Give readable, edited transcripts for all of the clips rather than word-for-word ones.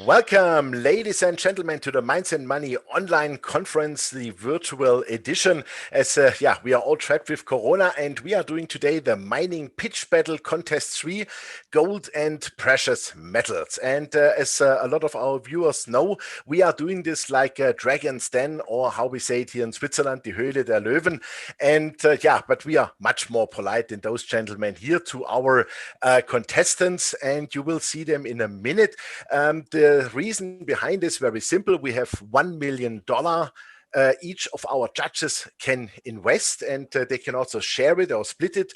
Welcome, ladies and gentlemen, to the Mines and Money online conference, the virtual edition. As we are all trapped with Corona, and we are doing today the mining pitch battle contest 3, gold and precious metals. And as a lot of our viewers know, we are doing this like Dragon's Den, or how we say it here in Switzerland, die Höhle der Löwen. And but we are much more polite than those gentlemen here to our contestants, and you will see them in a minute. The reason behind is very simple. We have $1 million. Each of our judges can invest, and they can also share it or split it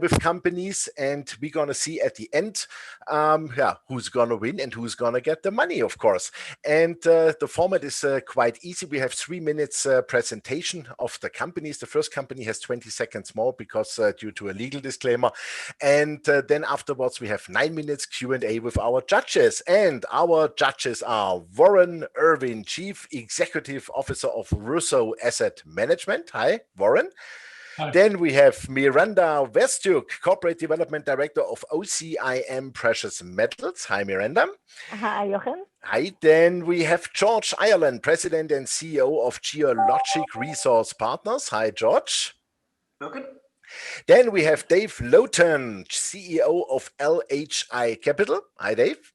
with companies. And we're going to see at the end who's going to win and who's going to get the money, of course. And the format is quite easy. We have 3 minutes presentation of the companies. The first company has 20 seconds more because due to a legal disclaimer. And then afterwards, we have 9 minutes Q&A with our judges. And our judges are Warren Irwin, Chief Executive Officer of Rosseau Asset Management. Hi, Warren. Hi. Then we have Miranda Werstiuk, Corporate Development Director of OCIM Precious Metals. Hi, Miranda. Hi, Jochen. Hi. Then we have George Ireland, President and CEO of Geologic Resource Partners. Hi, George. Jochen. Then we have Dave Lotan, CEO of LHI Capital. Hi, Dave.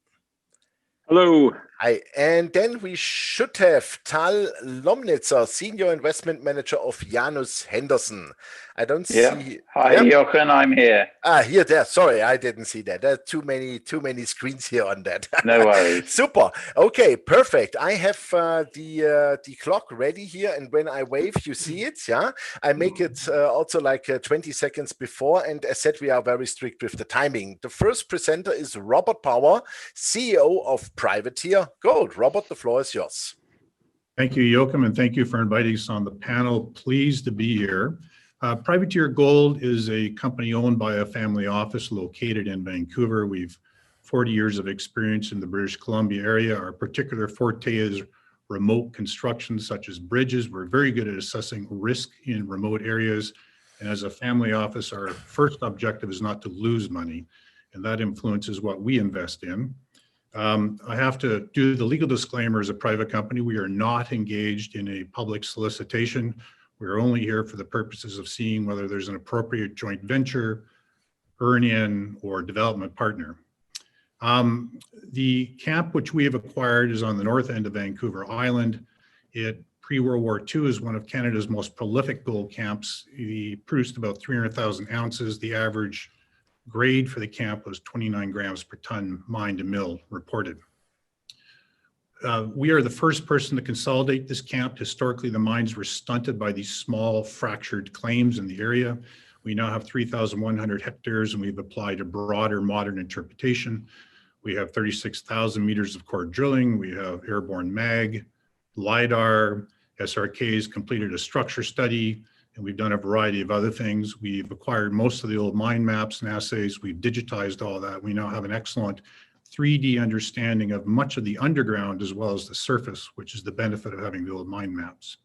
Hello. Hi. And then we should have Tal Lomnitzer, Senior Investment Manager of Janus, Henderson. I don't see. Hi, Jochen, I'm here. Here, there. Sorry, I didn't see that. There are too many screens here on that. No worries. Super. Okay, perfect. I have the clock ready here, and when I wave, you see it. Yeah, I make it also like 20 seconds before. And as said, we are very strict with the timing. The first presenter is Robert Power, CEO of Privateer Gold. Robert, the floor is yours. Thank you, Jochen, and thank you for inviting us on the panel. Pleased to be here. Privateer Gold is a company owned by a family office located in Vancouver. We've 40 years of experience in the British Columbia area. Our particular forte is remote construction, such as bridges. We're very good at assessing risk in remote areas. And as a family office, our first objective is not to lose money, and that influences what we invest in. I have to do the legal disclaimer. As a private company, we are not engaged in a public solicitation. We're only here for the purposes of seeing whether there's an appropriate joint venture, earn-in, or development partner. The camp which we have acquired is on the north end of Vancouver Island. It pre-World War II is one of Canada's most prolific gold camps. We produced about 300,000 ounces. The average grade for the camp was 29 grams per ton mine to mill reported. We are the first person to consolidate this camp. Historically, the mines were stunted by these small fractured claims in the area. We now have 3,100 hectares, and we've applied a broader modern interpretation. We have 36,000 meters of core drilling. We have airborne mag, LIDAR, SRKs, completed a structure study, and we've done a variety of other things. We've acquired most of the old mine maps and assays. We've digitized all that. We now have an excellent 3D understanding of much of the underground as well as the surface, which is the benefit of having the old mine maps.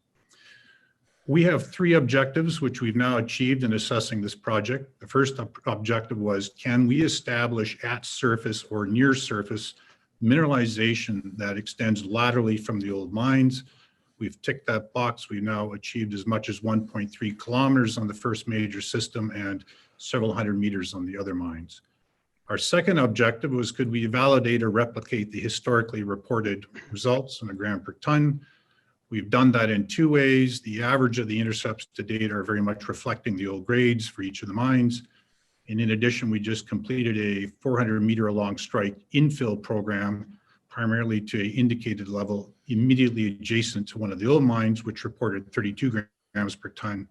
We have 3 objectives which we've now achieved in assessing this project. The first objective was, can we establish at surface or near surface mineralization that extends laterally from the old mines? We've ticked that box. We've now achieved as much as 1.3 kilometers on the first major system and several hundred meters on the other mines. Our second objective was, could we validate or replicate the historically reported results on a gram per ton? We've done that in 2 ways. The average of the intercepts to date are very much reflecting the old grades for each of the mines. And in addition, we just completed a 400-meter long strike infill program, primarily to an indicated level immediately adjacent to one of the old mines, which reported 32 grams per ton.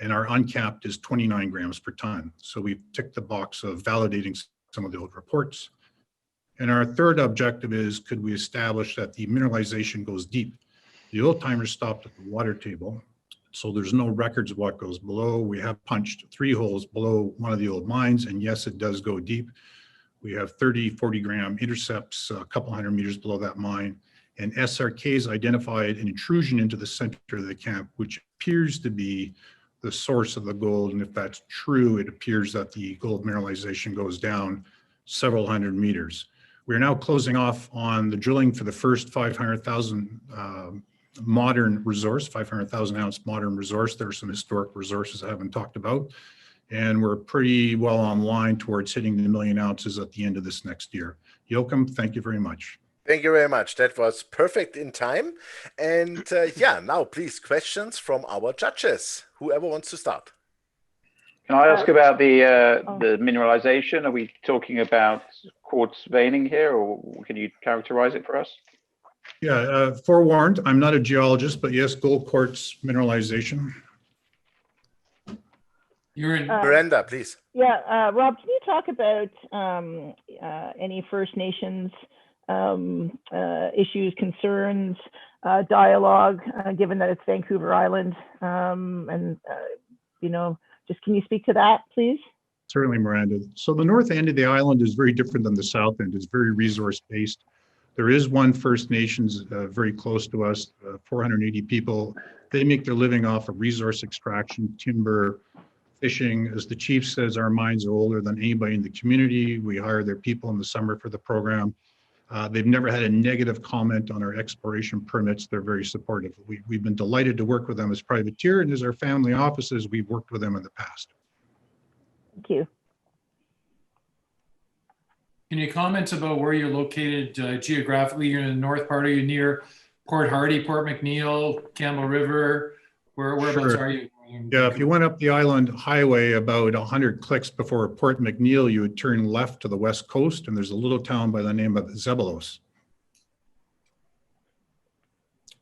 And our uncapped is 29 grams per ton. So we've ticked the box of validating some of the old reports. And our third objective is, could we establish that the mineralization goes deep? The old timers stopped at the water table, so there's no records of what goes below. We have punched 3 holes below one of the old mines, and yes, it does go deep. We have 30, 40 gram intercepts a couple hundred meters below that mine, and SRKs identified an intrusion into the center of the camp, which appears to be the source of the gold. And if that's true, it appears that the gold mineralization goes down several hundred meters. We're now closing off on the drilling for the first 500,000 modern resource, 500,000 ounce modern resource. There are some historic resources I haven't talked about. And we're pretty well online towards hitting the 1 million ounces at the end of this next year. Jochen, thank you very much. Thank you very much. That was perfect in time. And yeah, now please questions from our judges. Whoever wants to start. Can I ask about the mineralization? Are we talking about quartz veining here, or can you characterize it for us? Yeah, forewarned, I'm not a geologist, but yes, gold quartz mineralization. You're in. Miranda, please. Yeah, Rob, can you talk about any First Nations issues, concerns, dialogue, given that it's Vancouver Island, and you know, just can you speak to that, please? Certainly, Miranda. So the north end of the island is very different than the south end. It's very resource-based. There is one First Nations very close to us, 480 people. They make their living off of resource extraction, timber, fishing. As the chief says, our mines are older than anybody in the community. We hire their people in the summer for the program. They've never had a negative comment on our exploration permits. They're very supportive. We've been delighted to work with them as privateer, and as our family offices, we've worked with them in the past. Thank you. Can you comment about where you're located geographically? You're in the north part. Are you near Port Hardy, Port McNeill, Campbell River? Whereabouts Sure. are you? Yeah, if you went up the island highway about 100 clicks before Port McNeill, you would turn left to the west coast, and there's a little town by the name of Zebelos.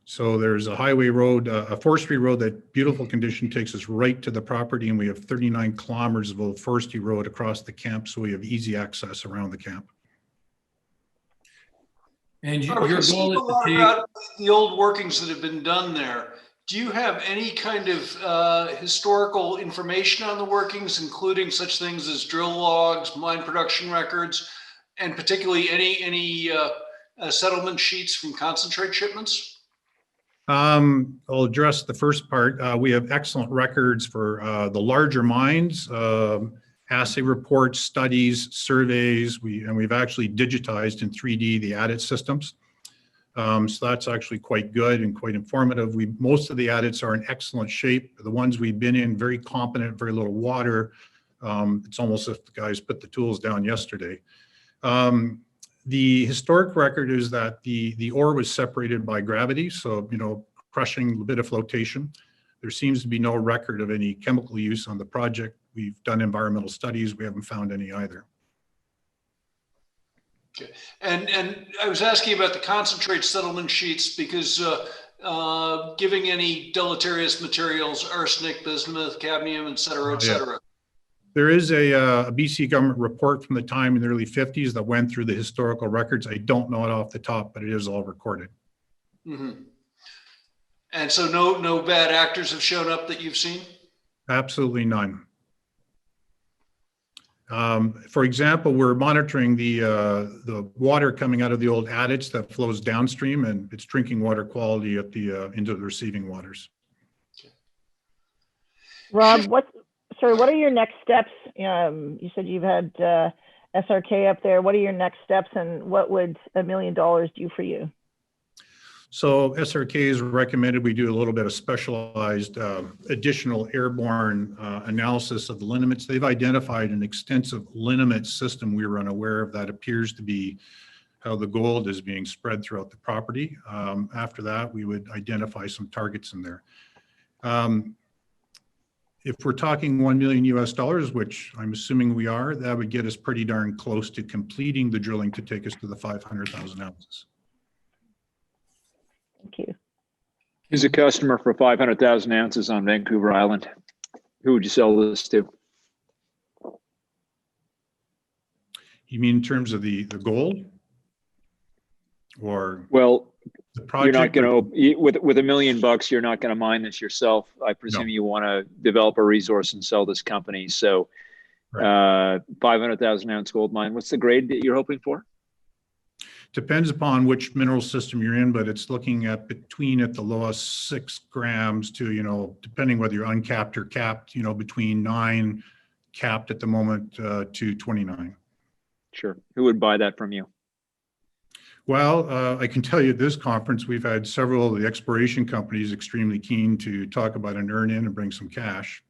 So there's a highway road, a forestry road that beautiful condition takes us right to the property, and we have 39 kilometers of old forestry road across the camp, so we have easy access around the camp. And your Robert, goal is speak a to lot take. about the old workings that have been done there. Do you have any kind of historical information on the workings, including such things as drill logs, mine production records, and particularly any settlement sheets from concentrate shipments? I'll address the first part. We have excellent records for the larger mines, assay reports, studies, surveys. We've actually digitized in 3D the adit systems. So that's actually quite good and quite informative. Most of the adits are in excellent shape. The ones we've been in, very competent, very little water. It's almost as if the guys put the tools down yesterday. The historic record is that the ore was separated by gravity, so, you know, crushing, a bit of flotation. There seems to be no record of any chemical use on the project. We've done environmental studies. We haven't found any either. Okay. And I was asking about the concentrate settlement sheets because giving any deleterious materials, arsenic, bismuth, cadmium, et cetera, et cetera. Yeah. There is a BC government report from the time in the early 50s that went through the historical records. I don't know it off the top, but it is all recorded. Mm-hmm. And so no bad actors have shown up that you've seen? Absolutely none. For example, we're monitoring the water coming out of the old adits that flows downstream, and it's drinking water quality at the into the receiving waters. Rob, what are your next steps? You said you've had SRK up there. What are your next steps, and what would $1 million do for you? So SRK has recommended we do a little bit of specialized additional airborne analysis of the lineaments. They've identified an extensive lineament system we were unaware of that appears to be how the gold is being spread throughout the property. After that, we would identify some targets in there. If we're talking $1 million US, which I'm assuming we are, that would get us pretty darn close to completing the drilling to take us to the 500,000 ounces. Thank you. He's a customer for 500,000 ounces on Vancouver Island. Who would you sell this to? You mean in terms of the gold? Or Well, the project? you're not going to, with $1 million, you're not going to mine this yourself. I presume you want to develop a resource and sell this company. So 500,000 ounce gold mine. What's the grade that you're hoping for? Depends upon which mineral system you're in, but it's looking at between at the lowest 6 grams to, you know, depending whether you're uncapped or capped, you know, between 9 capped at the moment to 29. Sure. Who would buy that from you? Well, I can tell you at this conference, we've had several of the exploration companies extremely keen to talk about an earn-in and bring some cash.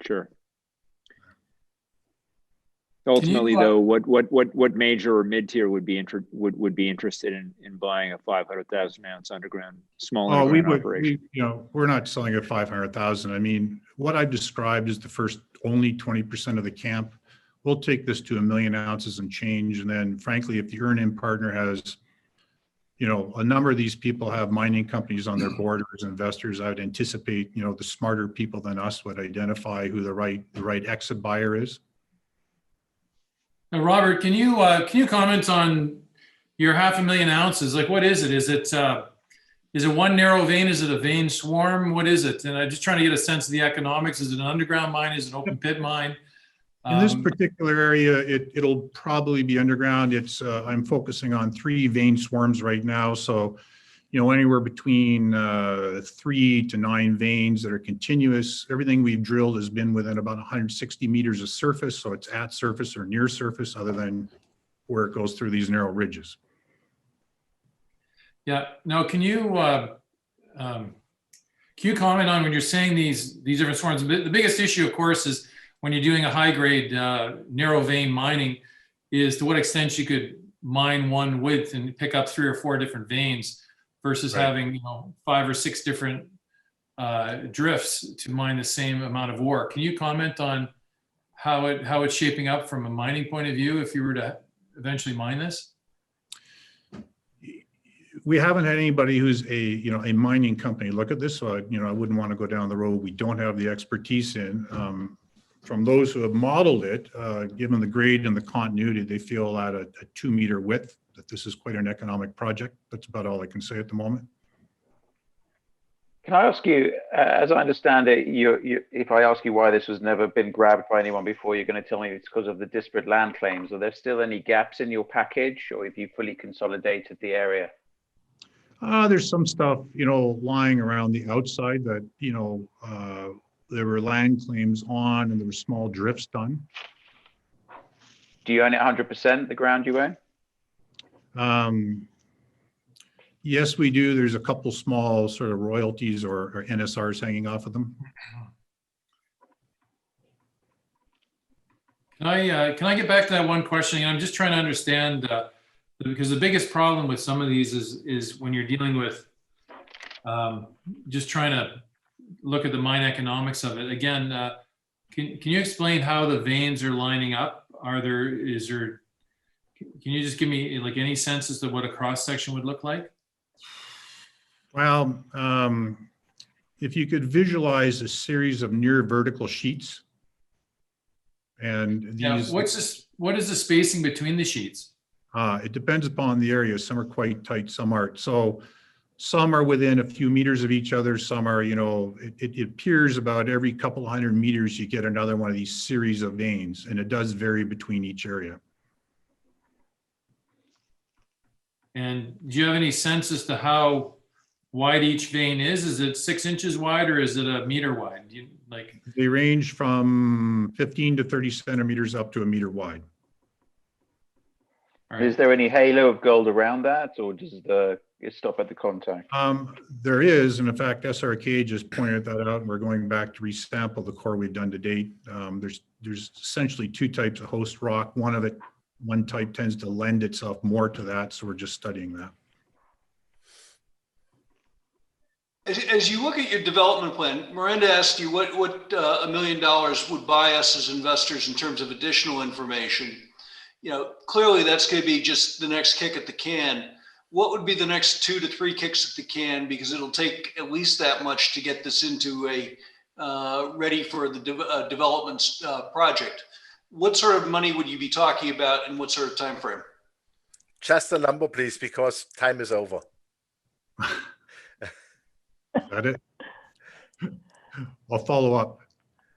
Sure. Ultimately, though, what major or mid-tier would be interested in buying a 500,000 ounce underground small underground operation? We're not selling at 500,000. I mean, what I've described is the first only 20% of the camp. We'll take this to 1 million ounces and change. And then, frankly, if the earn-in partner has, a number of these people have mining companies on their board as investors, I would anticipate, the smarter people than us would identify who the right exit buyer is. Now, Robert, can you comment on your 500,000 ounces? Like, what is it? Is it one narrow vein? Is it a vein swarm? What is it? And I'm just trying to get a sense of the economics. Is it an underground mine? Is it an open pit mine? In this particular area, it'll probably be underground. I'm focusing on 3 vein swarms right now. So, anywhere between 3 to 9 veins that are continuous. Everything we've drilled has been within about 160 meters of surface. So it's at surface or near surface, other than where it goes through these narrow ridges. Yeah. Now, can you comment on when you're saying these different swarms? The biggest issue, of course, is when you're doing a high grade narrow vein mining, is to what extent you could mine one width and pick up 3 or 4 different veins versus having 5 or 6 different drifts to mine the same amount of ore. Can you comment on how it's shaping up from a mining point of view if you were to eventually mine this? We haven't had anybody who's a mining company look at this, so I wouldn't want to go down the road we don't have the expertise in. From those who have modeled it, given the grade and the continuity, they feel at a 2-meter width that this is quite an economic project. That's about all I can say at the moment. Can I ask you, as I understand it, if I ask you why this has never been grabbed by anyone before, you're going to tell me it's because of the disparate land claims. Are there still any gaps in your package, or have you fully consolidated the area? There's some stuff, lying around the outside that, there were land claims on and there were small drifts done. Do you own it 100%, the ground you own? Yes, we do. There's a couple small sort of royalties or NSRs hanging off of them. Can I get back to that one question? I'm just trying to understand, because the biggest problem with some of these is when you're dealing with just trying to look at the mine economics of it. Again, can you explain how the veins are lining up? Can you just give me like any sense as to what a cross section would look like? Well, if you could visualize a series of near vertical sheets, and these. What is the spacing between the sheets? It depends upon the area. Some are quite tight, some aren't. So some are within a few meters of each other. Some are, it appears about every couple 100 meters you get another one of these series of veins, and it does vary between each area. And do you have any sense as to how wide each vein is? Is it 6 inches wide or is it a meter wide? They range from 15 to 30 centimeters up to a meter wide. Right. Is there any halo of gold around that, or does it stop at the contact? There is, and in fact, SRK just pointed that out, and we're going back to resample the core we've done to date. There's essentially 2 types of host rock. One type tends to lend itself more to that, so we're just studying that. As you look at your development plan, Miranda asked you what $1 million would buy us as investors in terms of additional information. Clearly that's going to be just the next kick at the can. What would be the next 2 to 3 kicks at the can? Because it'll take at least that much to get this into a ready for the development project. What sort of money would you be talking about, and what sort of time frame? Just a number, please, because time is over. Is that it? I'll follow up.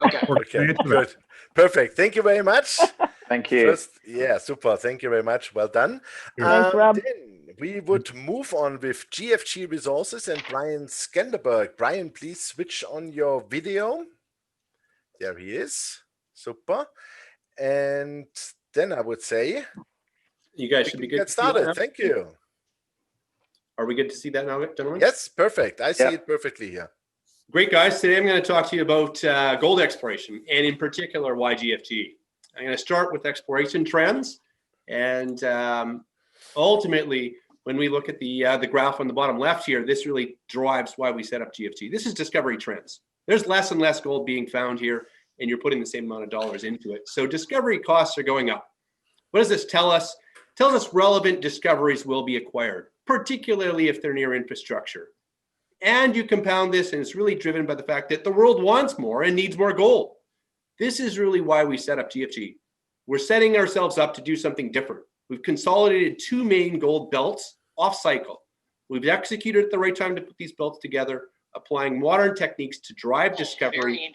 Okay. Okay, good. Perfect. Thank you very much. Thank you. Super. Thank you very much. Well done. Thanks, Rob. Then we would move on with GFG Resources and Brian Skanderbeg. Brian, please switch on your video. There he is. Super. And then I would say you guys should be good. Get started. Thank you. Are we good to see that now, gentlemen? Yes, perfect. I see Yeah. it perfectly here. Great, guys. Today I'm going to talk to you about gold exploration, and in particular, why GFG. I'm going to start with exploration trends, and ultimately, when we look at the graph on the bottom left here, this really drives why we set up GFG. This is discovery trends. There's less and less gold being found here, and you're putting the same amount of dollars into it. So discovery costs are going up. What does this tell us? It tells us relevant discoveries will be acquired, particularly if they're near infrastructure. And you compound this, and it's really driven by the fact that the world wants more and needs more gold. This is really why we set up GFG. We're setting ourselves up to do something different. We've consolidated two main gold belts off cycle. We've executed at the right time to put these belts together, applying modern techniques to drive discovery.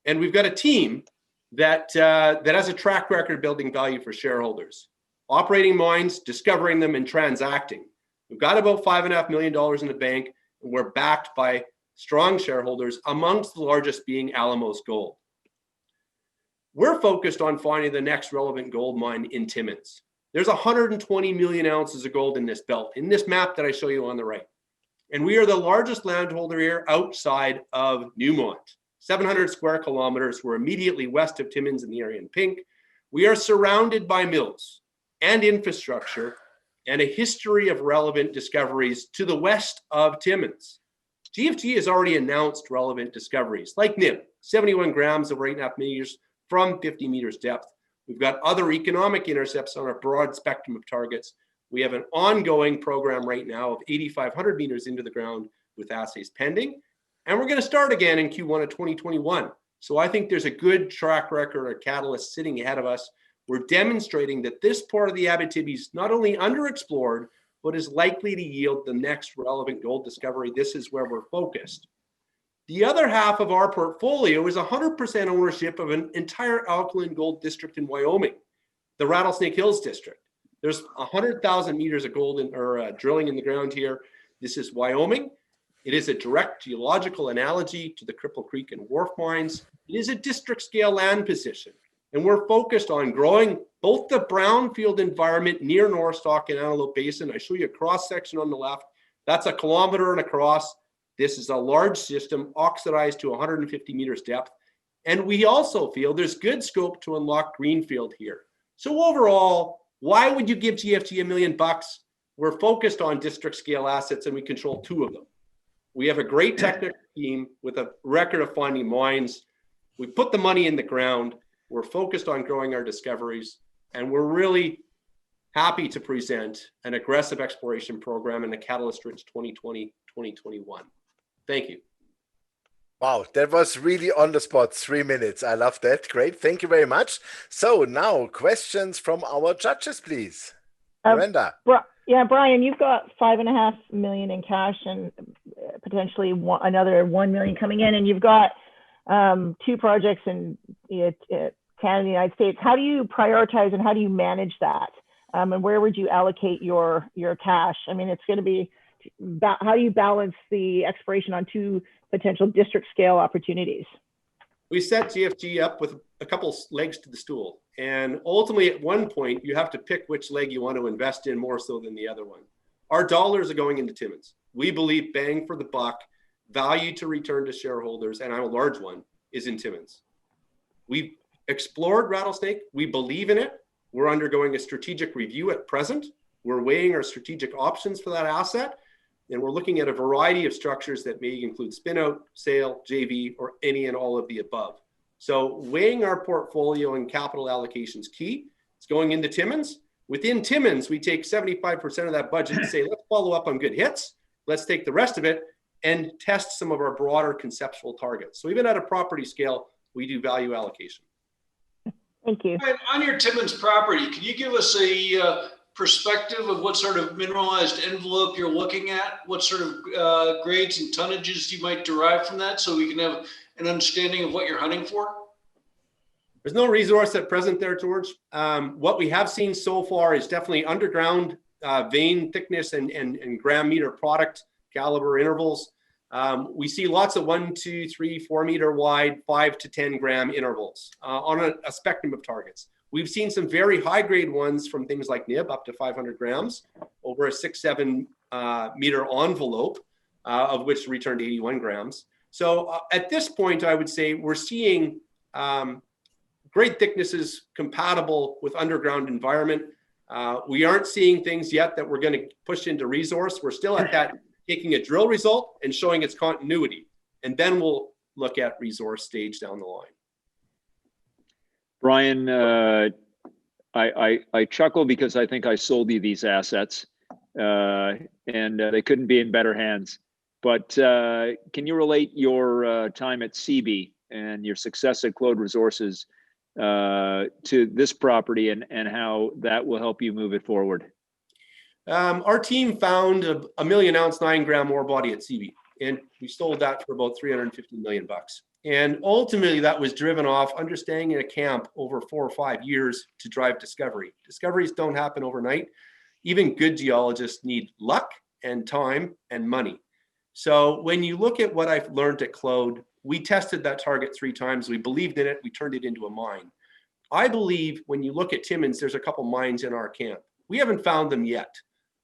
And we've got a team that has a track record building value for shareholders, operating mines, discovering them, and transacting. We've got about $5.5 million in the bank, and we're backed by strong shareholders, amongst the largest being Alamos Gold. We're focused on finding the next relevant gold mine in Timmins. There's 120 million ounces of gold in this belt, in this map that I show you on the right. And we are the largest landholder here outside of Newmont. 700 square kilometers. We're immediately west of Timmins in the area in pink. We are surrounded by mills and infrastructure and a history of relevant discoveries to the west of Timmins. GFG has already announced relevant discoveries like Nib, 71 grams over 8.5 meters from 50 meters depth. We've got other economic intercepts on a broad spectrum of targets. We have an ongoing program right now of 8,500 meters into the ground with assays pending. And we're going to start again in Q1 of 2021. So I think there's a good track record or catalyst sitting ahead of us. We're demonstrating that this part of the Abitibi is not only underexplored, but is likely to yield the next relevant gold discovery. This is where we're focused. The other half of our portfolio is 100% ownership of an entire alkaline gold district in Wyoming, the Rattlesnake Hills district. There's 100,000 meters of gold drilling in the ground here. This is Wyoming. It is a direct geological analogy to the Cripple Creek and Wharf mines. It is a district scale land position. And we're focused on growing both the brownfield environment near Northstock and Antelope Basin. I show you a cross section on the left. That's a kilometer and across. This is a large system oxidized to 150 meters depth. And we also feel there's good scope to unlock greenfield here. So overall, why would you give GFG $1 million? We're focused on district scale assets and we control 2 of them. We have a great technical team with a record of finding mines. We put the money in the ground. We're focused on growing our discoveries, and we're really happy to present an aggressive exploration program in a catalyst-rich 2020-2021. Thank you. Wow, that was really on the spot, 3 minutes. I love that. Great. Thank you very much. So now questions from our judges, please. Miranda. Yeah, Brian, you've got $5.5 million in cash and potentially another $1 million coming in, and you've got 2 projects in Canada and the United States. How do you prioritize and how do you manage that? And where would you allocate your cash? I mean, it's going to be, how do you balance the exploration on 2 potential district scale opportunities? We set GFG up with a couple legs to the stool. And ultimately, at one point, you have to pick which leg you want to invest in more so than the other one. Our dollars are going into Timmins. We believe bang for the buck, value to return to shareholders, and I'm a large one, is in Timmins. We've explored Rattlesnake. We believe in it. We're undergoing a strategic review at present. We're weighing our strategic options for that asset. And we're looking at a variety of structures that may include spin-out, sale, JV, or any and all of the above. So weighing our portfolio and capital allocation is key. It's going into Timmins. Within Timmins, we take 75% of that budget and say, let's follow up on good hits. Let's take the rest of it and test some of our broader conceptual targets. So even at a property scale, we do value allocation. Thank you. On your Timmins property, can you give us a perspective of what sort of mineralized envelope you're looking at? What sort of grades and tonnages you might derive from that so we can have an understanding of what you're hunting for? There's no resource at present there, George. What we have seen so far is definitely underground vein thickness and gram meter product caliber intervals. We see lots of 1, 2, 3, 4 meter wide, 5 to 10 gram intervals on a spectrum of targets. We've seen some very high grade ones from things like Nib up to 500 grams over a 6-7 meter envelope, of which returned 81 grams. So at this point, I would say we're seeing great thicknesses compatible with underground environment. We aren't seeing things yet that we're going to push into resource. We're still at that taking a drill result and showing its continuity. And then we'll look at resource stage down the line. Brian, I chuckle because I think I sold you these assets and they couldn't be in better hands. But can you relate your time at CB and your success at Claude Resources to this property and how that will help you move it forward? Our team found a 1 million ounce 9 gram ore body at CB, and we sold that for about 350 million bucks. And ultimately that was driven off understanding a camp over 4 or 5 years to drive discovery. Discoveries don't happen overnight. Even good geologists need luck and time and money. So when you look at what I've learned at Claude, we tested that target 3 times. We believed in it. We turned it into a mine. I believe when you look at Timmins, there's a couple mines in our camp. We haven't found them yet,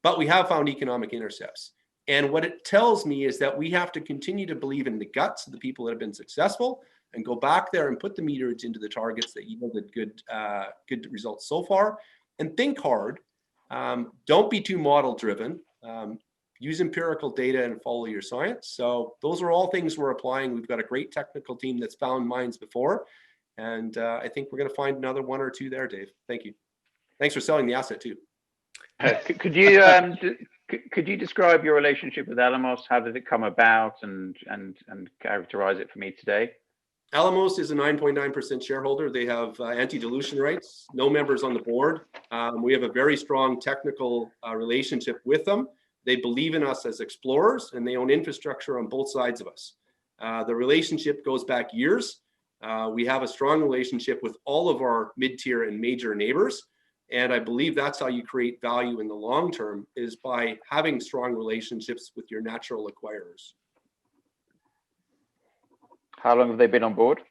but we have found economic intercepts. And what it tells me is that we have to continue to believe in the guts of the people that have been successful and go back there and put the meterage into the targets that yielded good results so far, and think hard. Don't be too model driven. Use empirical data and follow your science. So those are all things we're applying. We've got a great technical team that's found mines before. And I think we're going to find another 1 or 2 there, Dave. Thank you. Thanks for selling the asset too. Could you describe your relationship with Alamos? How did it come about, and characterize it for me today? Alamos is a 9.9% shareholder. They have anti-dilution rights, no members on the board. We have a very strong technical relationship with them. They believe in us as explorers, and they own infrastructure on both sides of us. The relationship goes back years. We have a strong relationship with all of our mid-tier and major neighbors. And I believe that's how you create value in the long term, is by having strong relationships with your natural acquirers. How long have they been on board?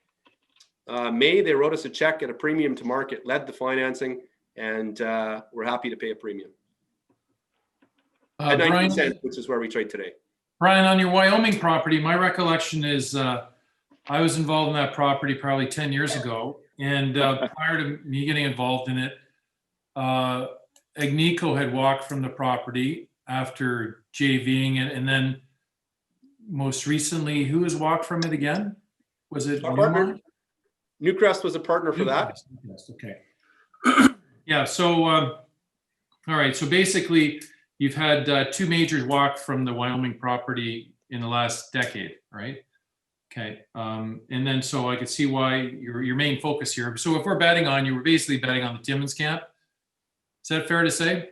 May, they wrote us a check at a premium to market, led the financing, and we're happy to pay a premium. At 19 cents, which is where we trade today. Brian, on your Wyoming property, my recollection is I was involved in that property probably 10 years ago. And prior to me getting involved in it, Agnico had walked from the property after JVing it, and then most recently, who has walked from it again? Was it Newmont? Newcrest was a partner for that. Okay. Yeah. So, all right. So basically, you've had 2 majors walk from the Wyoming property in the last decade, right? Okay. And then so I could see why your main focus here. So if we're betting on you, we're basically betting on the Timmins camp. Is that fair to say?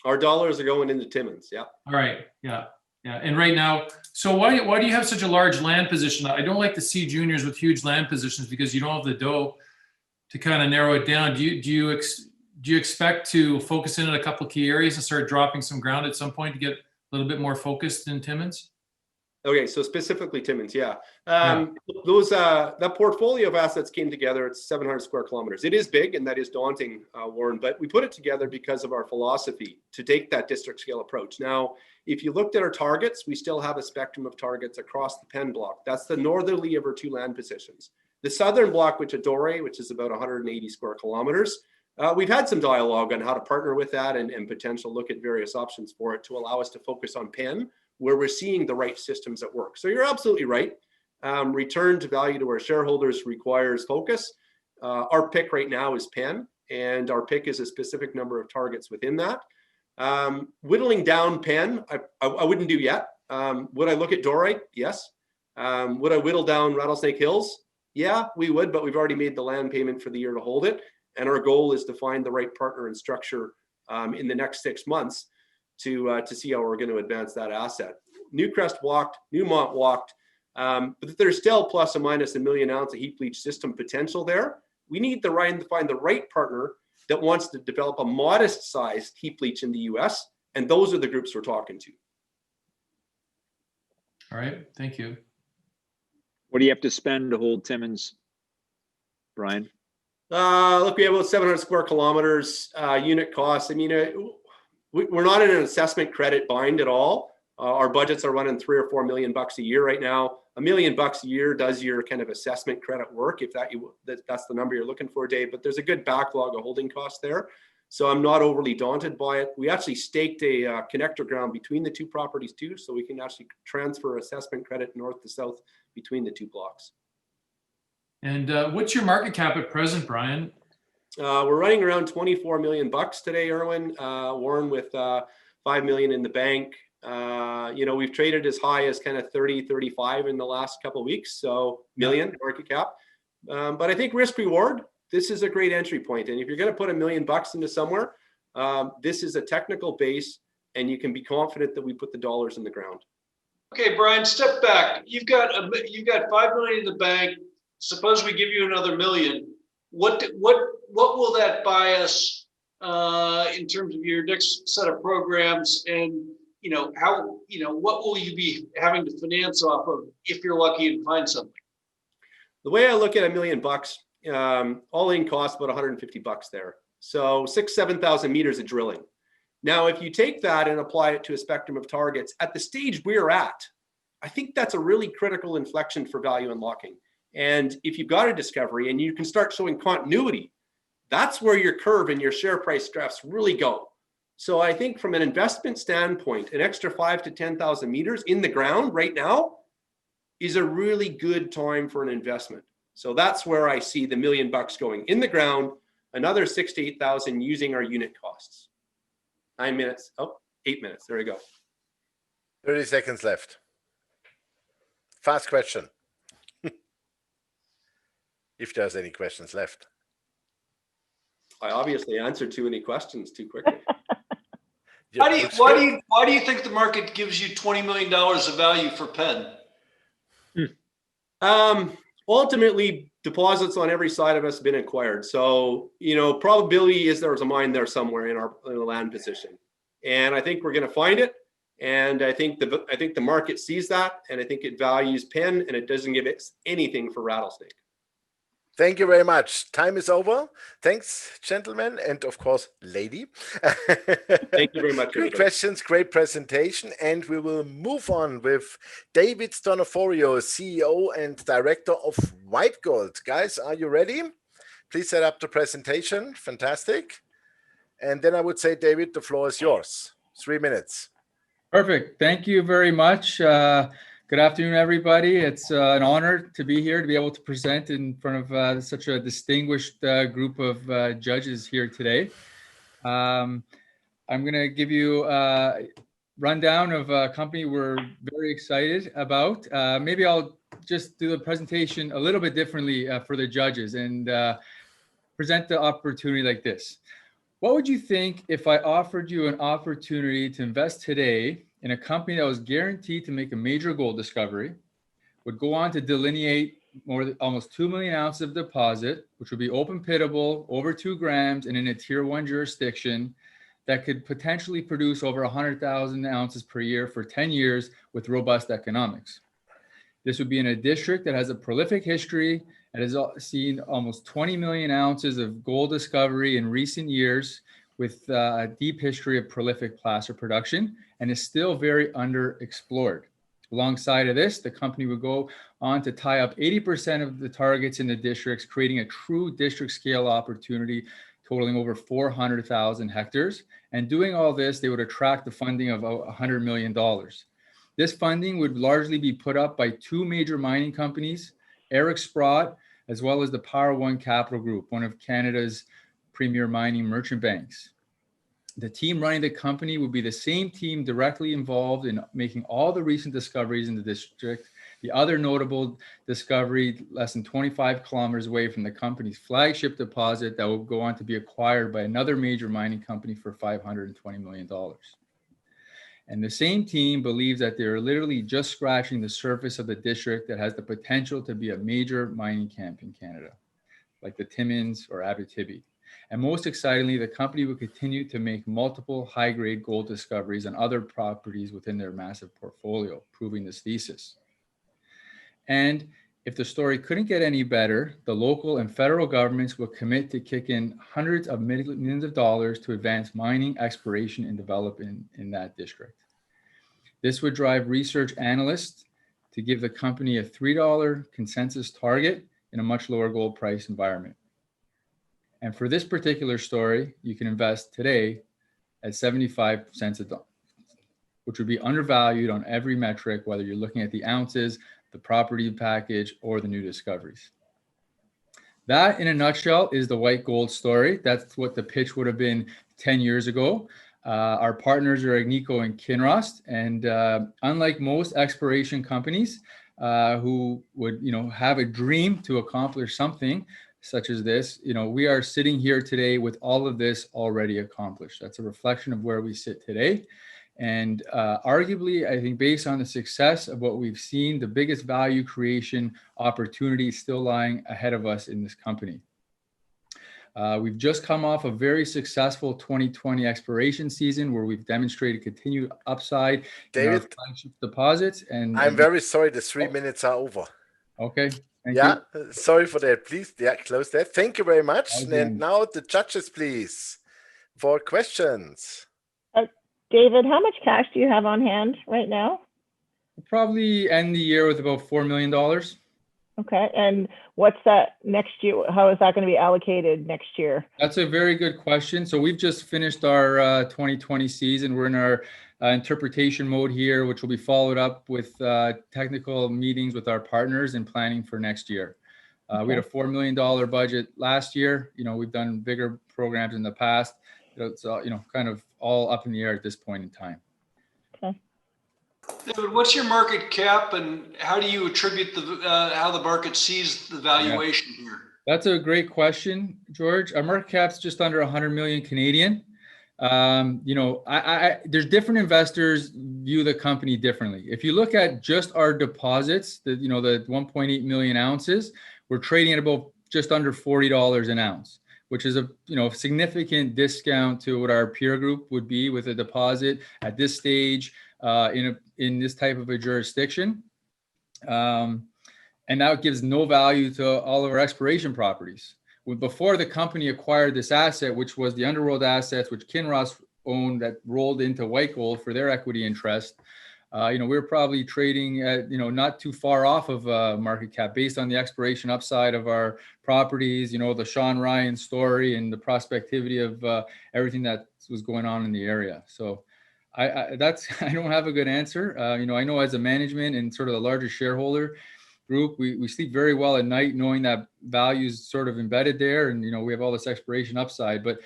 Our dollars are going into Timmins. Yeah. All right. Yeah. Yeah. And right now, so why do you have such a large land position? I don't like to see juniors with huge land positions because you don't have the dough to kind of narrow it down. Do you expect to focus in on a couple of key areas and start dropping some ground at some point to get a little bit more focused in Timmins? Okay, so specifically Timmins, yeah. That portfolio of assets came together. It's 700 square kilometers. It is big, and that is daunting, Warren, but we put it together because of our philosophy to take that district scale approach. Now, if you looked at our targets, we still have a spectrum of targets across the Penn block. That's the northerly of our 2 land positions. The southern block, which Adore, which is about 180 square kilometers, we've had some dialogue on how to partner with that and potential look at various options for it to allow us to focus on Penn, where we're seeing the right systems at work. So you're absolutely right. Return to value to our shareholders requires focus. Our pick right now is Penn, and our pick is a specific number of targets within that. Whittling down Penn, I wouldn't do yet. Would I look at Dore? Yes. Would I whittle down Rattlesnake Hills? Yeah, we would, but we've already made the land payment for the year to hold it. And our goal is to find the right partner and structure in the next 6 months to see how we're going to advance that asset. Newcrest walked, Newmont walked, but there's still plus or minus 1 million ounce of heap leach system potential there. We need to find the right partner that wants to develop a modest sized heap leach in the US. And those are the groups we're talking to. All right. Thank you. What do you have to spend to hold Timmins, Brian? Look, we have about 700 square kilometers unit cost. I mean, we're not in an assessment credit bind at all. Our budgets are running $3 or $4 million a year right now. $1 million a year does your kind of assessment credit work, if that's the number you're looking for, Dave. But there's a good backlog of holding costs there, so I'm not overly daunted by it. We actually staked a connector ground between the two properties too, so we can actually transfer assessment credit north to south between the two blocks. And what's your market cap at present, Brian? We're running around $24 million today, Irwin. Warren with $5 million in the bank. We've traded as high as kind of 30, 35 in the last couple of weeks. So million market cap. But I think risk reward, this is a great entry point. And if you're going to put $1 million into somewhere, this is a technical base, and you can be confident that we put the dollars in the ground. Okay, Brian, step back. You've got $5 million in the bank. Suppose we give you another $1 million. What will that buy us in terms of your next set of programs, and what will you be having to finance off of if you're lucky and find something? The way I look at $1 million, all in cost about $150 there. So 7,000 meters of drilling. Now, if you take that and apply it to a spectrum of targets at the stage we're at, I think that's a really critical inflection for value unlocking. And if you've got a discovery and you can start showing continuity, that's where your curve and your share price graphs really go. So I think from an investment standpoint, an extra 5,000 to 10,000 meters in the ground right now is a really good time for an investment. So that's where I see the $1 million going in the ground, another 6,000 to 8,000 using our unit costs. 9 minutes. Oh, 8 minutes. There we go. 30 seconds left. Fast question. If there's any questions left. I obviously answered too many questions too quickly. Why do you think the market gives you $20 million of value for Penn? Ultimately, deposits on every side of us have been acquired. So, probability is there's a mine there somewhere in the land position. And I think we're going to find it. And I think the market sees that, and I think it values Penn, and it doesn't give it anything for Rattlesnake. Thank you very much. Time is over. Thanks, gentlemen, and of course, lady. Thank you very much. Great questions, great presentation, and we will move on with David Stonoforio, CEO and Director of White Gold. Guys, are you ready? Please set up the presentation. Fantastic. And then I would say, David, the floor is yours. 3 minutes. Perfect. Thank you very much. Good afternoon, everybody. It's an honor to be here, to be able to present in front of such a distinguished group of judges here today. I'm going to give you a rundown of a company we're very excited about. Maybe I'll just do the presentation a little bit differently for the judges and present the opportunity like this. What would you think if I offered you an opportunity to invest today in a company that was guaranteed to make a major gold discovery, would go on to delineate almost 2 million ounces of deposit, which would be open pittable, over 2 grams, and in a tier 1 jurisdiction that could potentially produce over 100,000 ounces per year for 10 years with robust economics? This would be in a district that has a prolific history and has seen almost 20 million ounces of gold discovery in recent years, with a deep history of prolific placer production, and is still very underexplored. Alongside of this, the company would go on to tie up 80% of the targets in the districts, creating a true district scale opportunity totaling over 400,000 hectares. And doing all this, they would attract the funding of $100 million. This funding would largely be put up by 2 major mining companies, Eric Sprott, as well as the Power One Capital Group, one of Canada's premier mining merchant banks. The team running the company would be the same team directly involved in making all the recent discoveries in the district. The other notable discovery, less than 25 kilometers away from the company's flagship deposit, that will go on to be acquired by another major mining company for $520 million. And the same team believes that they're literally just scratching the surface of the district that has the potential to be a major mining camp in Canada, like the Timmins or Abitibi. And most excitingly, the company will continue to make multiple high-grade gold discoveries on other properties within their massive portfolio, proving this thesis. And If the story couldn't get any better, the local and federal governments will commit to kick in hundreds of millions of dollars to advance mining, exploration, and development in that district. This would drive research analysts to give the company a $3 consensus target in a much lower gold price environment. And for this particular story, you can invest today at 75 cents a dollar, which would be undervalued on every metric, whether you're looking at the ounces, the property package, or the new discoveries. That, in a nutshell, is the white gold story. That's what the pitch would have been 10 years ago. Our partners are Agnico and Kinross, and unlike most exploration companies who would, have a dream to accomplish something such as this, we are sitting here today with all of this already accomplished. That's a reflection of where we sit today. And arguably, I think based on the success of what we've seen, the biggest value creation opportunity is still lying ahead of us in this company. We've just come off a very successful 2020 exploration season where we've demonstrated continued upside in our flagship deposits. And I'm very sorry, the 3 minutes are over. Okay. Thank you. Sorry for that. Please, close that. Thank you very much. And now the judges, please, for questions. David, how much cash do you have on hand right now? We'll probably end the year with about $4 million. Okay. And what's that next year? How is that going to be allocated next year? That's a very good question. So we've just finished our 2020 season. We're in our interpretation mode here, which will be followed up with technical meetings with our partners and planning for next year. We had a $4 million budget last year. We've done bigger programs in the past. It's kind of all up in the air at this point in time. Okay. David, what's your market cap, and how do you attribute how the market sees the valuation here? That's a great question, George. Our market cap's just under 100 million Canadian. There's different investors view the company differently. If you look at just our deposits, the 1.8 million ounces, we're trading at about just under $40 an ounce, which is a significant discount to what our peer group would be with a deposit at this stage in this type of a jurisdiction. And that gives no value to all of our exploration properties. Before the company acquired this asset, which was the Underworld assets, which Kinross owned, that rolled into White Gold for their equity interest, we were probably trading at, not too far off of market cap based on the exploration upside of our properties, the Sean Ryan story and the prospectivity of everything that was going on in the area. So I don't have a good answer. I know as a management and sort of the largest shareholder group, we sleep very well at night knowing that value is sort of embedded there, and we have all this exploration upside. But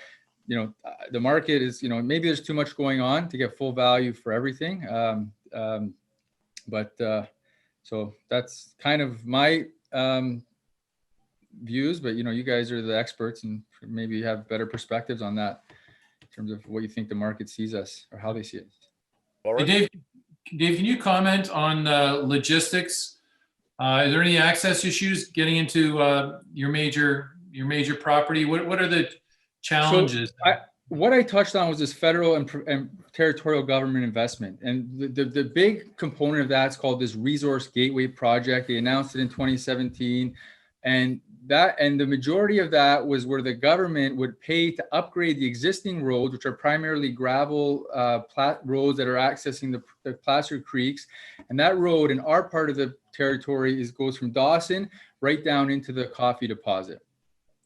the market is, maybe there's too much going on to get full value for everything. So that's kind of my views, but you guys are the experts and maybe have better perspectives on that in terms of what you think the market sees us or how they see it. Hey, Dave, can you comment on logistics? Is there any access issues getting into your major property? What are the challenges? So what I touched on was this federal and territorial government investment. And the big component of that is called this Resource Gateway Project. They announced it in 2017. And the majority of that was where the government would pay to upgrade the existing roads, which are primarily gravel roads that are accessing the Placer Creeks. And that road in our part of the territory goes from Dawson right down into the Coffee deposit.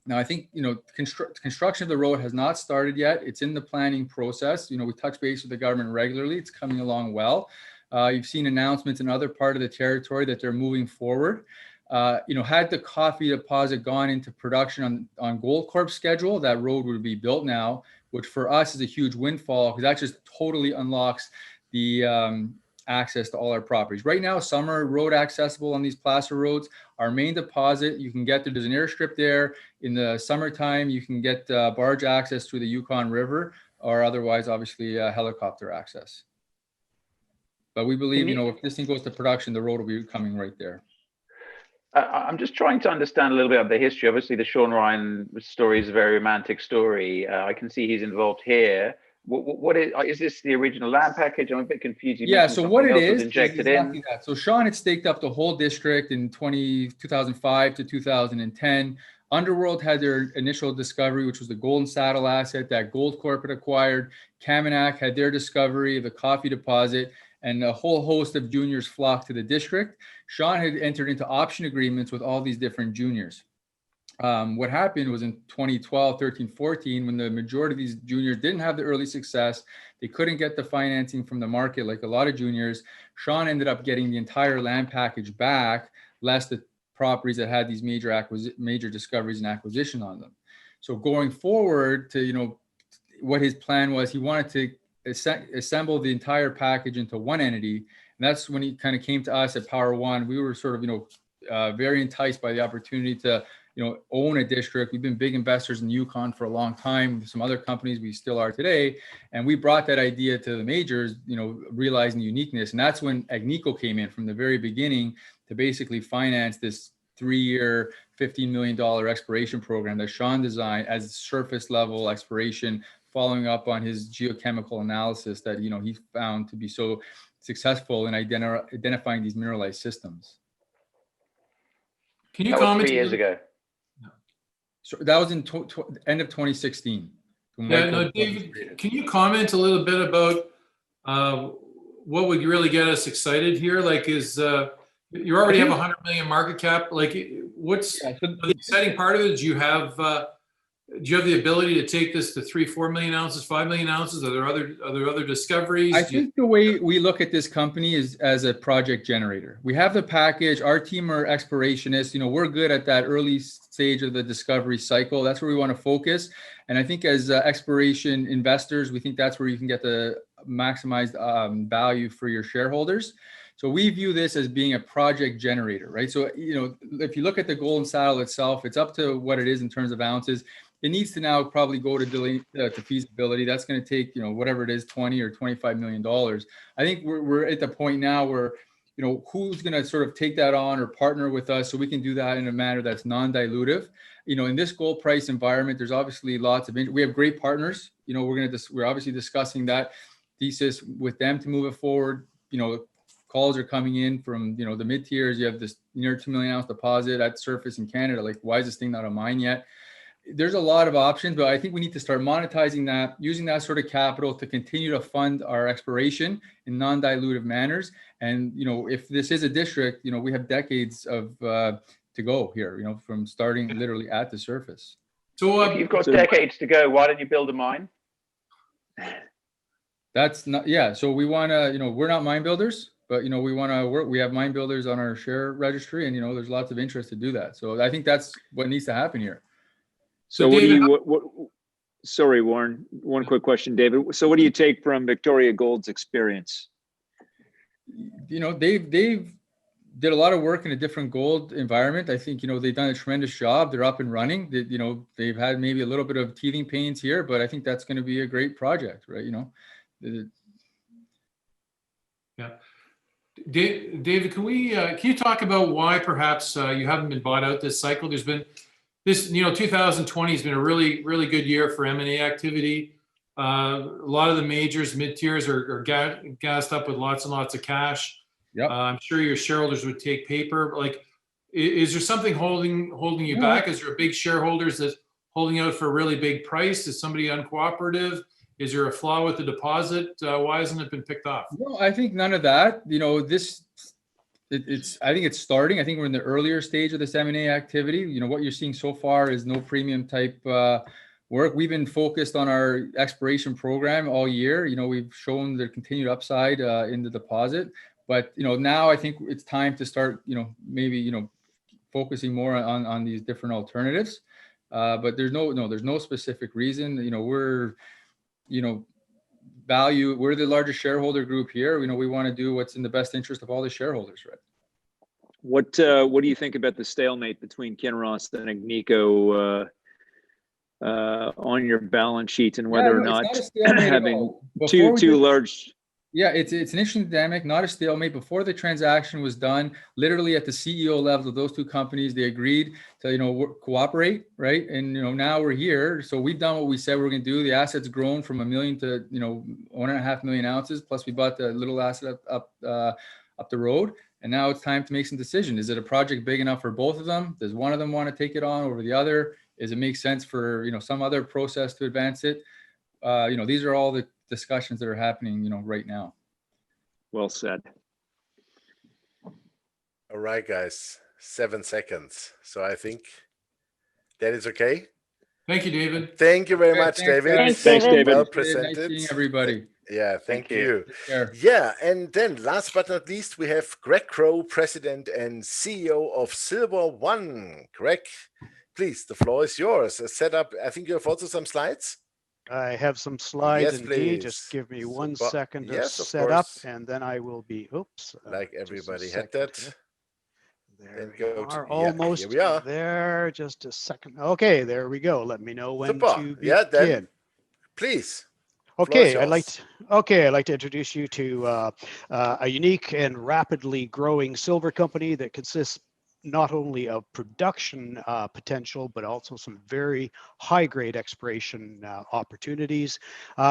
Now, I think, construction of the road has not started yet. It's in the planning process. We touch base with the government regularly. It's coming along well. You've seen announcements in other part of the territory that they're moving forward. Had the Coffee deposit gone into production on Goldcorp's schedule, that road would be built now, which for us is a huge windfall because that just totally unlocks the access to all our properties. Right now, some are road accessible on these placer roads. Our main deposit, you can get there's an airstrip there. In the summertime, you can get barge access through the Yukon River, or otherwise, obviously, helicopter access. But we believe, if this thing goes to production, the road will be coming right there. I'm just trying to understand a little bit of the history. Obviously, the Sean Ryan story is a very romantic story. I can see he's involved here. What is this the original land package? I'm a bit confused. You Yeah, mentioned so something what it else was is injected exactly in. that. So Sean had staked up the whole district in 2005 to 2010. Underworld had their initial discovery, which was the Golden Saddle asset that Gold Corp had acquired. Kaminak had their discovery of the Coffee deposit, and a whole host of juniors flocked to the district. Sean had entered into option agreements with all these different juniors. What happened was in 2012, 13, 14, when the majority of these juniors didn't have the early success, they couldn't get the financing from the market like a lot of juniors. Sean ended up getting the entire land package back, less the properties that had these major discoveries and acquisition on them. So going forward to, what his plan was, he wanted to assemble the entire package into one entity. And that's when he kind of came to us at Power One. We were sort of, very enticed by the opportunity to own a district. We've been big investors in Yukon for a long time. Some other companies we still are today. And we brought that idea to the majors, realizing the uniqueness. And that's when Agnico came in from the very beginning to basically finance this 3-year, $15 million exploration program that Sean designed as surface level exploration, following up on his geochemical analysis that, he found to be so successful in identifying these mineralized systems. Can you That was comment? 3 years ago. So that was in end of 2016. Yeah, no, David, can you comment a little bit about what would really get us excited here? Like, you already have 100 million market cap. Like, what's the exciting part of it? Do you have the ability to take this to 3-4 million ounces, 5 million ounces? Are there other discoveries? I think the way we look at this company is as a project generator. We have the package. Our team are explorationists. We're good at that early stage of the discovery cycle. That's where we want to focus. And I think as exploration investors, we think that's where you can get the maximized value for your shareholders. So we view this as being a project generator, right? So, if you look at the Golden Saddle itself, it's up to what it is in terms of ounces. It needs to now probably go to feasibility. That's going to take, whatever it is, $20 or $25 million. I think we're at the point now where, who's going to sort of take that on or partner with us so we can do that in a manner that's non-dilutive. In this gold price environment, there's obviously lots of we have great partners. We're obviously discussing that thesis with them to move it forward. Calls are coming in from, the mid tiers. You have this near 2 million ounce deposit at surface in Canada. Like, why is this thing not a mine yet? There's a lot of options, but I think we need to start monetizing that, using that sort of capital to continue to fund our exploration in non-dilutive manners. And, if this is a district, we have decades of to go here, from starting literally at the surface. So if you've got decades to go, why don't you build a mine? That's not, yeah. So we want to, we're not mine builders, but, we want to work. We have mine builders on our share registry, and, there's lots of interest to do that. So I think that's what needs to happen here. So sorry, Warren, one quick question, David. So what do you take from Victoria Gold's experience? They've did a lot of work in a different gold environment. I think, they've done a tremendous job. They're up and running. They've had maybe a little bit of teething pains here, but I think that's going to be a great project, right? Yeah. David, can you talk about why perhaps you haven't been bought out this cycle? There's been this, 2020 has been a really, really good year for M&A activity. A lot of the majors, mid-tiers are gassed up with lots and lots of cash. Yep. I'm sure your shareholders would take paper. Like, is there something holding you back? Is there big shareholders that's holding out for a really big price? Is somebody uncooperative? Is there a flaw with the deposit? Why hasn't it been picked off? No, I think none of that. I think it's starting. I think we're in the earlier stage of this M&A activity. What you're seeing so far is no premium type work. We've been focused on our exploration program all year. We've shown the continued upside in the deposit. But, now I think it's time to start, maybe, focusing more on these different alternatives. But there's no specific reason. We're the largest shareholder group here. We want to do what's in the best interest of all the shareholders, right? What do you think about the stalemate between Kinross and Agnico on your balance sheet, and whether or not having two large Yeah, it's an interesting dynamic, not a stalemate. Before the transaction was done, literally at the CEO level of those two companies, they agreed to cooperate, right? And now we're here. So we've done what we said we were going to do. The asset's grown from 1 million to 1.5 million ounces. Plus, we bought the little asset up the road, and now it's time to make some decision. Is it a project big enough for both of them? Does one of them want to take it on over the other? Does it make sense for some other process to advance it? These are all the discussions that are happening, right now. Well said. All right, guys, 7 seconds. So I think that is okay. Thank you, David. Thank you very Okay, much, thanks, David. guys. Thanks, David. Well Nice presented. seeing everybody. Yeah, thank you. Take care. Yeah, and then last but not least, we have Greg Crowe, President and CEO of SilverOne. Greg, please, the floor is yours. Set up, I think you have also some slides. I have some slides Yes, indeed. Just please. give me 1 Super. second to Yes, of set up, course. and then I will be, oops. Like just a everybody had second that. here. There Then we go to, are, yeah, almost here we are. there. Just a second. Okay, there we go. Let me know when Super. to Yeah, then begin. please. Okay, I'd like to introduce you to a unique and rapidly growing silver company that consists not only of production potential, but also some very high-grade exploration opportunities.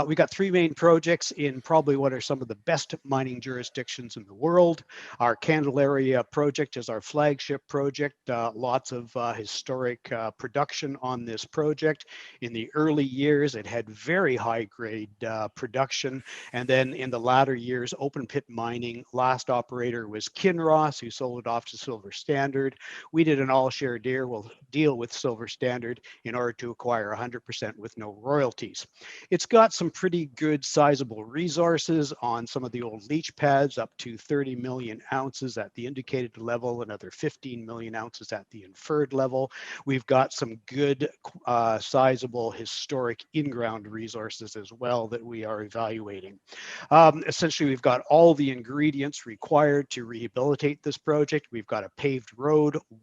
We got 3 main projects in probably what are some of the best mining jurisdictions in the world. Our Candelaria project is our flagship project. Lots of historic production on this project. In the early years, it had very high-grade production, and then in the latter years, open pit mining. Last operator was Kinross, who sold it off to Silver Standard. We did an all-share deal with Silver Standard in order to acquire 100% with no royalties. It's got some pretty good sizable resources on some of the old leach pads, up to 30 million ounces at the indicated level, another 15 million ounces at the inferred level. We've got some good sizable historic in-ground resources as well that we are evaluating. Essentially, we've got all the ingredients required to rehabilitate this project. We've got a paved road,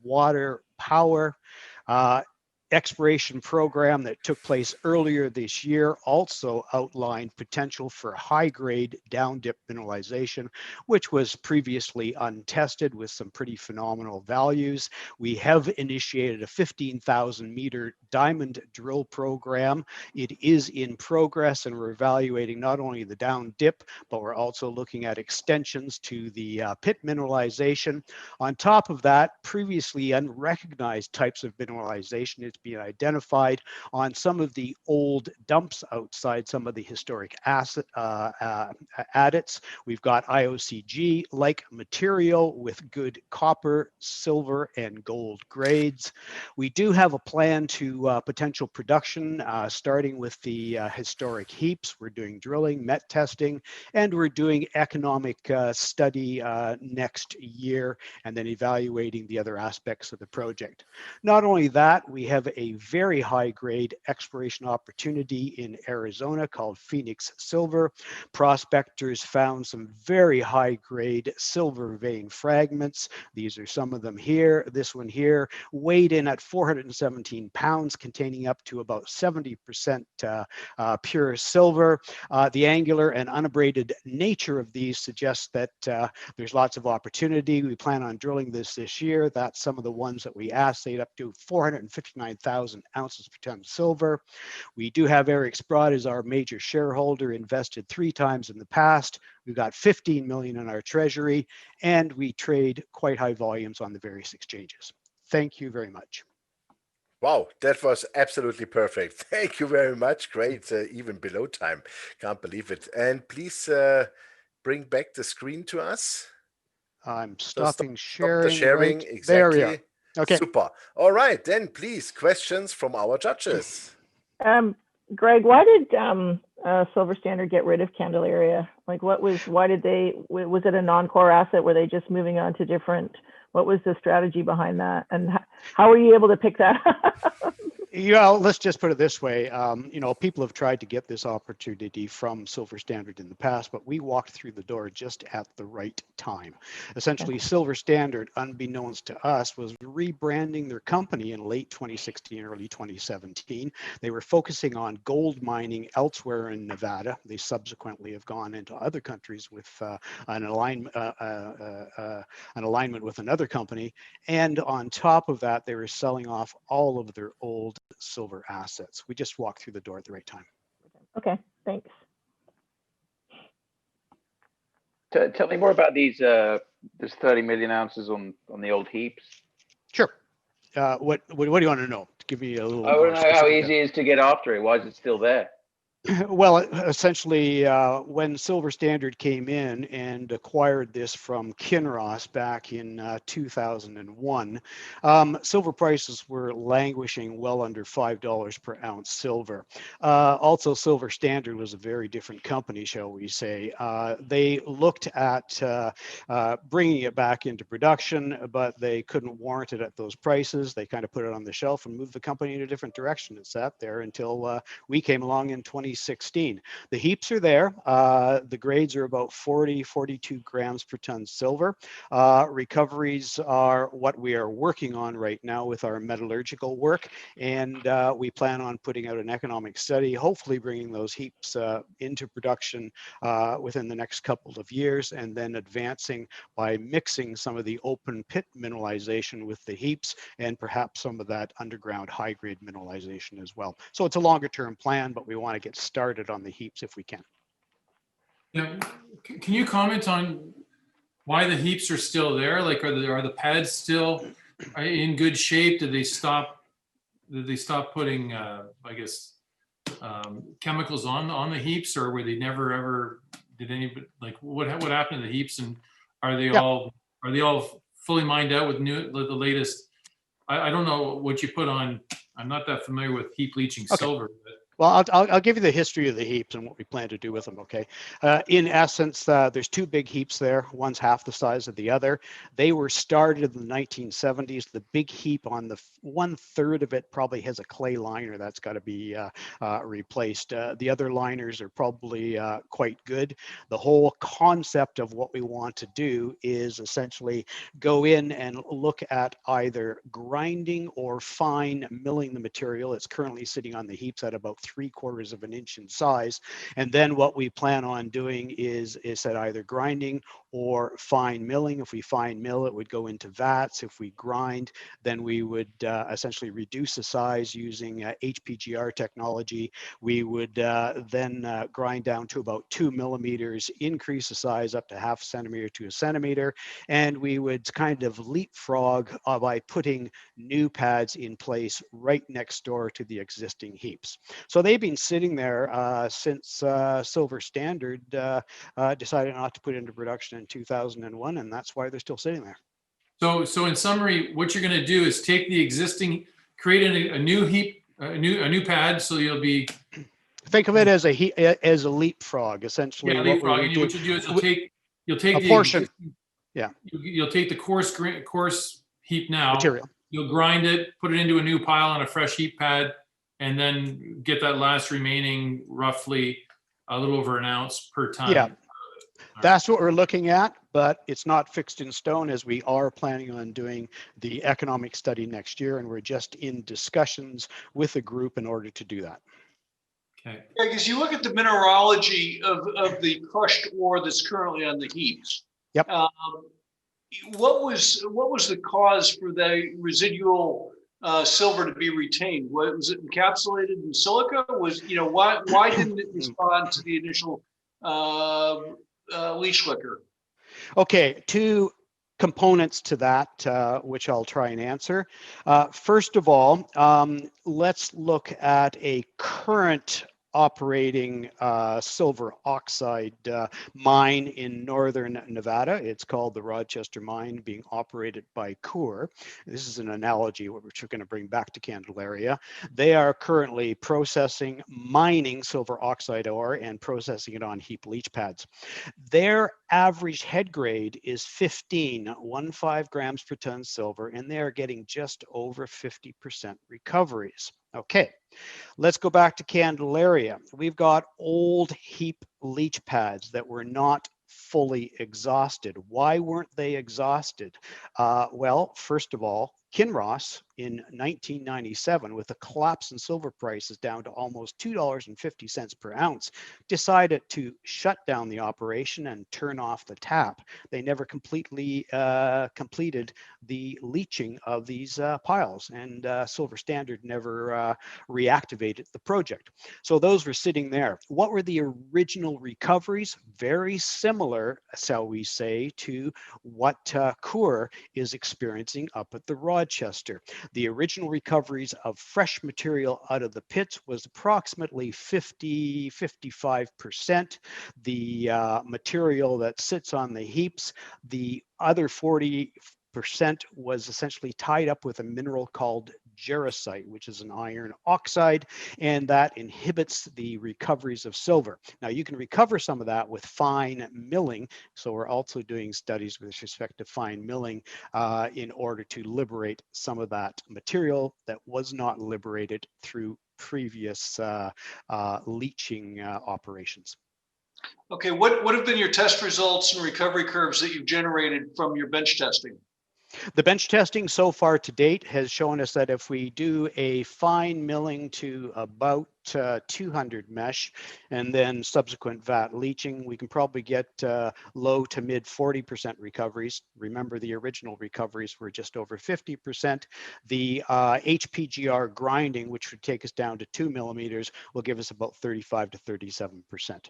water, power, exploration program that took place earlier this year also outlined potential for high-grade down-dip mineralization, which was previously untested with some pretty phenomenal values. We have initiated a 15,000-meter diamond drill program. It is in progress, and we're evaluating not only the down-dip, but we're also looking at extensions to the pit mineralization. On top of that, previously unrecognized types of mineralization is being identified on some of the old dumps outside some of the historic adits. We've got IOCG-like material with good copper, silver, and gold grades. We do have a plan to potential production, starting with the historic heaps. We're doing drilling, met testing, and we're doing economic study next year, and then evaluating the other aspects of the project. Not only that, we have a very high grade exploration opportunity in Arizona called Phoenix Silver. Prospectors found some very high grade silver vein fragments. These are some of them here. This one here weighed in at 417 pounds, containing up to about 70% pure silver. The angular and unabraded nature of these suggests that there's lots of opportunity. We plan on drilling this year. That's some of the ones that we assayed, up to 459,000 ounces per ton of silver. We do have Eric Sprott as our major shareholder, invested 3 times in the past. We've got 15 million in our treasury, and we trade quite high volumes on the various exchanges. Thank you very much. Wow, that was absolutely perfect. Thank you very much. Great, even below time. Can't believe it. And please bring back the screen to us. I'm stopping sharing. Stop the sharing, right exactly. there we are. Okay. Super. All right, then please, questions from our judges. Greg, why did Silver Standard get rid of Candelaria? Like, was it a non-core asset? Were they just moving on to different? What was the strategy behind that? And how were you able to pick that up? Yeah, let's just put it this way. You know, people have tried to get this opportunity from Silver Standard in the past, but we walked through the door just at the right time. Essentially, Silver Standard, unbeknownst to us, was rebranding their company in late 2016, early 2017. They were focusing on gold mining elsewhere in Nevada. They subsequently have gone into other countries with an alignment with another company. And on top of that, they were selling off all of their old silver assets. We just walked through the door at the right time. Okay, thanks. Tell me more about these. There's 30 million ounces on the old heaps. Sure. What do you want to know? Give me a little. I want to know how easy it is to get after it. Why is it still there? Well, essentially, when Silver Standard came in and acquired this from Kinross back in 2001, silver prices were languishing well under $5 per ounce silver. Also, Silver Standard was a very different company, shall we say. They looked at bringing it back into production, but they couldn't warrant it at those prices. They kind of put it on the shelf and moved the company in a different direction. It sat there until we came along in 2016. The heaps are there. The grades are about 42 grams per ton silver. Recoveries are what we are working on right now with our metallurgical work. And we plan on putting out an economic study, hopefully bringing those heaps into production within the next couple of years, and then advancing by mixing some of the open pit mineralization with the heaps and perhaps some of that underground high grade mineralization as well. So it's a longer term plan, but we want to get started on the heaps if we can. Yeah. Can you comment on why the heaps are still there? Like, are the pads still in good shape? Did they stop putting, I guess, chemicals on the heaps, or were they never ever did any, like, what happened to the heaps, and are they all fully mined out with the latest? I don't know what you put on. I'm not that familiar with heap leaching silver. But. Well, I'll give you the history of the heaps and what we plan to do with them, okay? In essence, there's two big heaps there. One's half the size of the other. They were started in the 1970s. The big heap on the 1/3 of it probably has a clay liner that's got to be replaced. The other liners are probably quite good. The whole concept of what we want to do is essentially go in and look at either grinding or fine milling the material. It's currently sitting on the heaps at about 3/4 of an inch in size. And then what we plan on doing is at either grinding or fine milling. If we fine mill, it would go into vats. If we grind, then we would essentially reduce the size using HPGR technology. We would then grind down to about 2 millimeters, increase the size up to 0.5 centimeter to 1 centimeter, and we would kind of leapfrog by putting new pads in place right next door to the existing heaps. So they've been sitting there since Silver Standard decided not to put into production in 2001, and that's why they're still sitting there. So in summary, what you're going to do is take the existing, create a new heap, a new pad, so you'll be. Think of it as a leapfrog, essentially. Yeah, leapfrog. And what you do is you'll take a the portion. Yeah. You'll take the coarse heap now. Material. You'll grind it, put it into a new pile on a fresh heap pad, and then get that last remaining roughly a little over an ounce per ton. Yeah, that's what we're looking at, but it's not fixed in stone, as we are planning on doing the economic study next year, and we're just in discussions with a group in order to do that. Okay. Yeah, because you look at the mineralogy of the crushed ore that's currently on the heaps. Yep. What was the cause for the residual silver to be retained? Was it encapsulated in silica? Why didn't it respond to the initial leach liquor? Okay, two components to that, which I'll try and answer. First of all, let's look at a current operating silver oxide mine in northern Nevada. It's called the Rochester Mine, being operated by Crowe. This is an analogy which we're going to bring back to Candelaria. They are currently mining silver oxide ore and processing it on heap leach pads. Their average head grade is 15 grams per ton silver, and they are getting just over 50% recoveries. Okay, let's go back to Candelaria. We've got old heap leach pads that were not fully exhausted. Why weren't they exhausted? Well, first of all, Kinross in 1997, with the collapse in silver prices down to almost $2.50 per ounce, decided to shut down the operation and turn off the tap. They never completely completed the leaching of these piles, and Silver Standard never reactivated the project. So those were sitting there. What were the original recoveries? Very similar, shall we say, to what Coeur is experiencing up at the Rochester. The original recoveries of fresh material out of the pits was approximately 55%. The material that sits on the heaps, the other 40% was essentially tied up with a mineral called jarosite, which is an iron oxide, and that inhibits the recoveries of silver. Now, you can recover some of that with fine milling. So we're also doing studies with respect to fine milling in order to liberate some of that material that was not liberated through previous leaching operations. Okay, what have been your test results and recovery curves that you've generated from your bench testing? The bench testing so far to date has shown us that if we do a fine milling to about 200 mesh and then subsequent vat leaching, we can probably get low to mid 40% recoveries. Remember, the original recoveries were just over 50%. The HPGR grinding, which would take us down to 2 millimeters, will give us about 35 to 37%.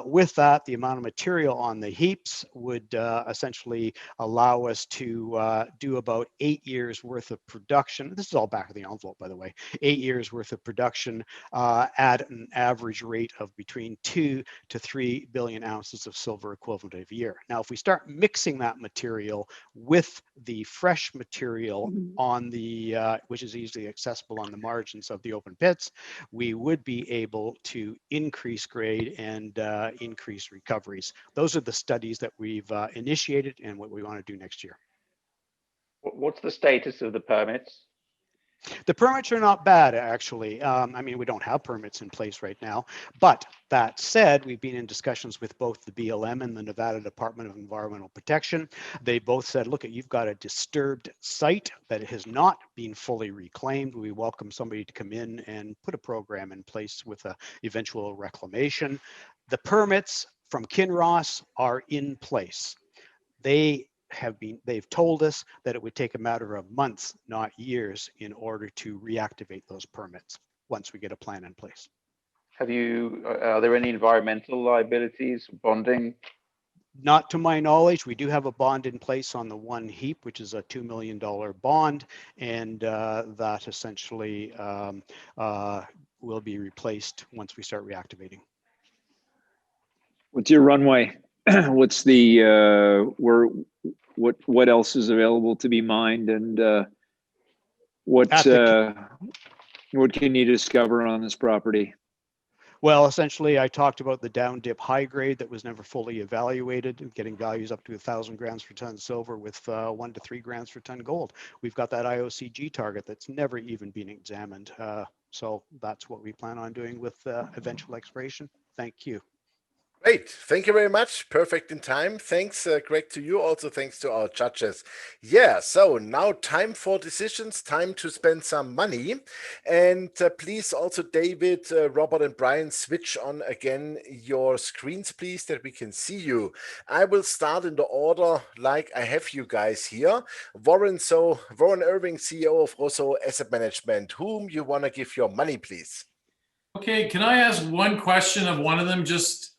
With that, the amount of material on the heaps would essentially allow us to do about 8 years worth of production. This is all back of the envelope, by the way. 8 years worth of production at an average rate of between 2 to 3 billion ounces of silver equivalent a year. Now, if we start mixing that material with the fresh material on the, which is easily accessible on the margins of the open pits, we would be able to increase grade and increase recoveries. Those are the studies that we've initiated and what we want to do next year. What's the status of the permits? The permits are not bad, actually. I mean, we don't have permits in place right now. But that said, we've been in discussions with both the BLM and the Nevada Department of Environmental Protection. They both said, look, you've got a disturbed site that has not been fully reclaimed. We welcome somebody to come in and put a program in place with an eventual reclamation. The permits from Kinross are in place. They've told us that it would take a matter of months, not years, in order to reactivate those permits once we get a plan in place. Are there any environmental liabilities, bonding? Not to my knowledge. We do have a bond in place on the one heap, which is a $2 million bond, and that essentially will be replaced once we start reactivating. What's your runway? What's the what else is available to be mined, and what can you discover on this property? Well, essentially, I talked about the down dip high grade that was never fully evaluated, getting values up to 1,000 grams per ton silver with 1 to 3 grams per ton gold. We've got that IOCG target that's never even been examined. So that's what we plan on doing with eventual exploration. Thank you. Great. Thank you very much. Perfect in time. Thanks, Greg, to you. Also, thanks to our judges. Yeah, so now time for decisions, time to spend some money. And please also, David, Robert, and Brian, switch on again your screens, please, that we can see you. I will start in the order like I have you guys here. Warren Irving, CEO of Rosseau Asset Management. Whom you want to give your money, please? Okay, can I ask one question of one of them just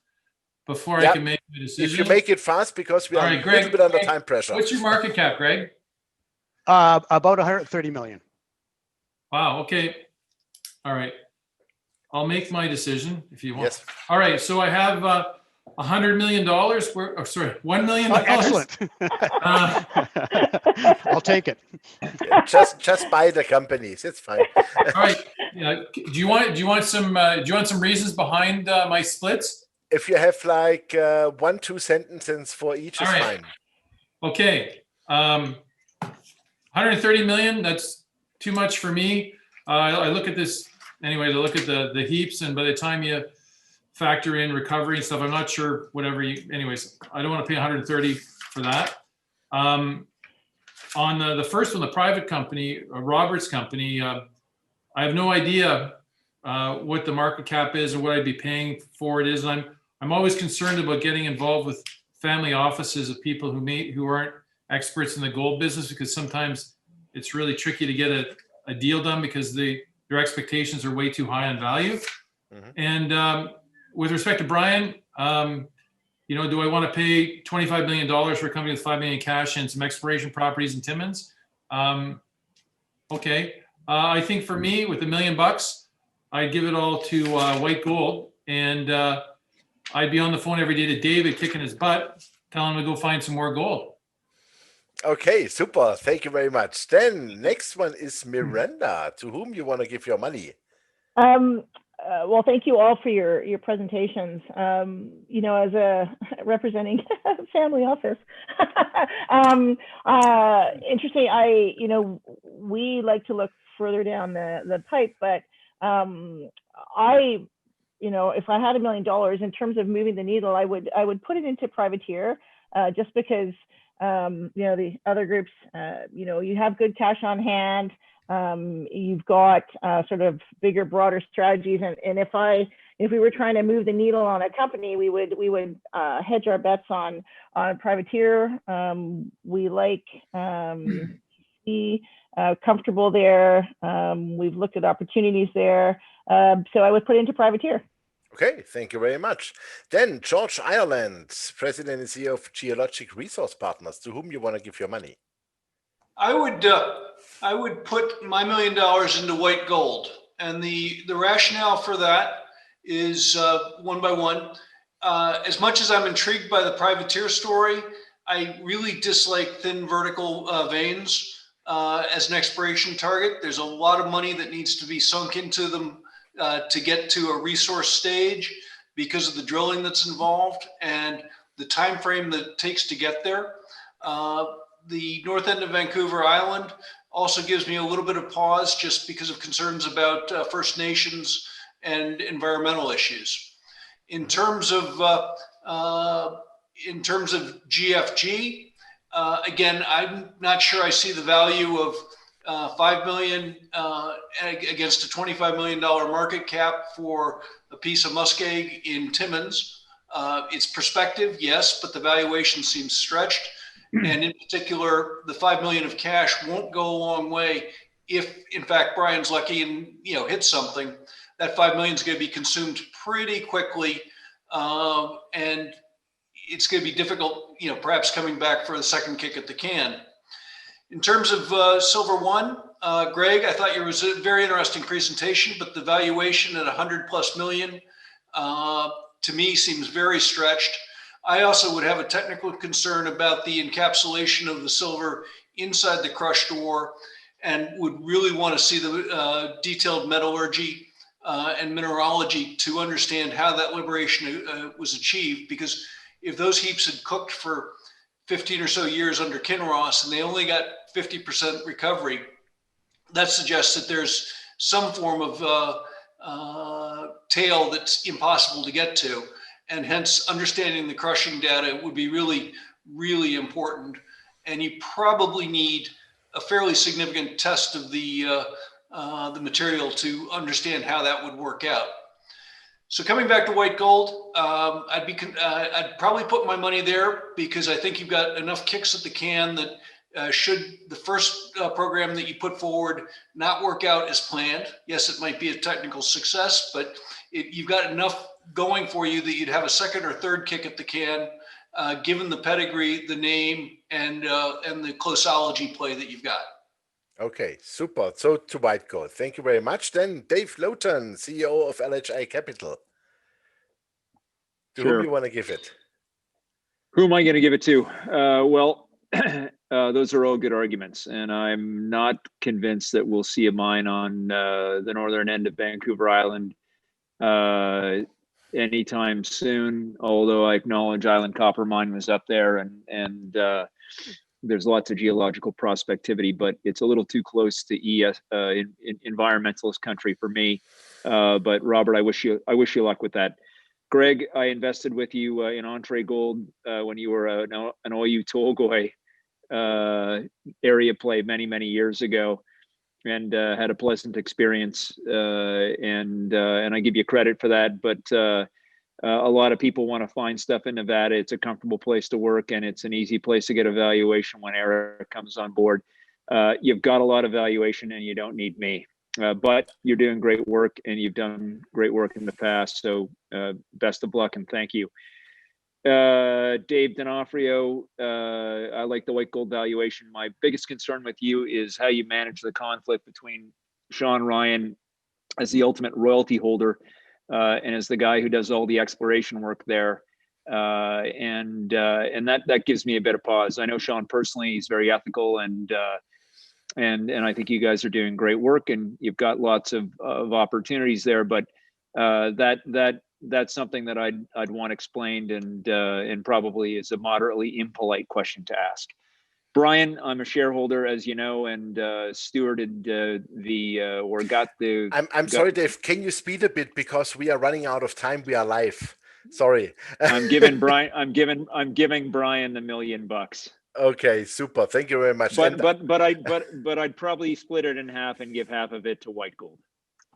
before I can make a decision? If you make it fast, because we are a little bit under time pressure. What's your market cap, Greg? About 130 million. Wow, okay. All right. I'll make my decision if you want. Yes. All right, so I have $100 million. $1 million. Excellent. I'll take it. Just buy the companies. It's fine. All right. Do you want some reasons behind my splits? If you have like 1-2 sentences for each, is fine. Okay. 130 million, that's too much for me. I look at this, anyway, I look at the heaps, and by the time you factor in recovery and stuff, I'm not sure anyways, I don't want to pay 130 for that. On the first one, the private company, Robert's company, I have no idea what the market cap is or what I'd be paying for it is. And I'm always concerned about getting involved with family offices of people who aren't experts in the gold business, because sometimes it's really tricky to get a deal done because their expectations are way too high on value. Mm-hmm. And with respect to Brian, do I want to pay $25 million for a company with $5 million cash and some exploration properties in Timmins? Okay. I think for me, with $1 million, I'd give it all to White Gold, and I'd be on the phone every day to David, kicking his butt, telling him to go find some more gold. Okay, super. Thank you very much. Then next one is Miranda. To whom you want to give your money? Well, thank you all for your presentations. As a representing family office, interesting. We like to look further down the pipe, but if I had $1 million in terms of moving the needle, I would put it into privateer, just because the other groups, you have good cash on hand. You've got sort of bigger, broader strategies, and if we were trying to move the needle on a company, we would hedge our bets on privateer. We like be comfortable there. We've looked at opportunities there, so I would put it into privateer. Okay, thank you very much. Then George Ireland, President and CEO of Geologic Resource Partners. To whom you want to give your money? I would put my $1 million into White Gold, and the rationale for that is one by one. As much as I'm intrigued by the privateer story, I really dislike thin vertical veins as an exploration target. There's a lot of money that needs to be sunk into them to get to a resource stage because of the drilling that's involved and the time frame that it takes to get there. The north end of Vancouver Island also gives me a little bit of pause just because of concerns about First Nations and environmental issues. In terms of GFG, again, I'm not sure I see the value of $5 million against a $25 million market cap for a piece of muskeg in Timmins. It's perspective, yes, but the valuation seems stretched. And in particular, the $5 million of cash won't go a long way if, in fact, Brian's lucky and hits something. That $5 million is going to be consumed pretty quickly, and it's going to be difficult, perhaps coming back for the second kick at the can. In terms of SilverOne, Greg, I thought it was a very interesting presentation, but the valuation at $100+ million to me seems very stretched. I also would have a technical concern about the encapsulation of the silver inside the crushed ore, and would really want to see the detailed metallurgy and mineralogy to understand how that liberation was achieved. Because if those heaps had cooked for 15 or so years under Kinross and they only got 50% recovery, that suggests that there's some form of tail that's impossible to get to. And hence, understanding the crushing data would be really, really important. And you probably need a fairly significant test of the material to understand how that would work out. So coming back to White Gold, I'd probably put my money there because I think you've got enough kicks at the can that should the first program that you put forward not work out as planned. Yes, it might be a technical success, but you've got enough going for you that you'd have a second or third kick at the can, given the pedigree, the name, and the closology play that you've got. Okay, super. So to White Gold, thank you very much. Then Dave Lotan, CEO of LHI Capital. To whom you want to give it? Who am I going to give it to? Well, those are all good arguments, and I'm not convinced that we'll see a mine on the northern end of Vancouver Island anytime soon, although I acknowledge Island Copper Mine was up there, and there's lots of geological prospectivity, but it's a little too close to environmentalist country for me. But Robert, I wish you luck with that. Greg, I invested with you in Entree Gold when you were an Oyu Tolgoi area play many years ago, and had a pleasant experience. And I give you credit for that. But a lot of people want to find stuff in Nevada. It's a comfortable place to work, and it's an easy place to get a valuation when Eric comes on board. You've got a lot of valuation, and you don't need me. But you're doing great work, and you've done great work in the past. So best of luck, and thank you. Dave D'Onofrio, I like the white gold valuation. My biggest concern with you is how you manage the conflict between Sean Ryan as the ultimate royalty holder and as the guy who does all the exploration work there. And that gives me a bit of pause. I know Sean personally; he's very ethical, and I think you guys are doing great work, and you've got lots of opportunities there. But that's something that I'd want explained, and probably is a moderately impolite question to ask. Brian, I'm a shareholder, as you know, and stewarded I'm sorry, Dave. Can you speed a bit, because we are running out of time? We are live. Sorry. I'm giving Brian the $1 million. Okay, super. Thank you very much. But I'd probably split it in half and give half of it to white gold.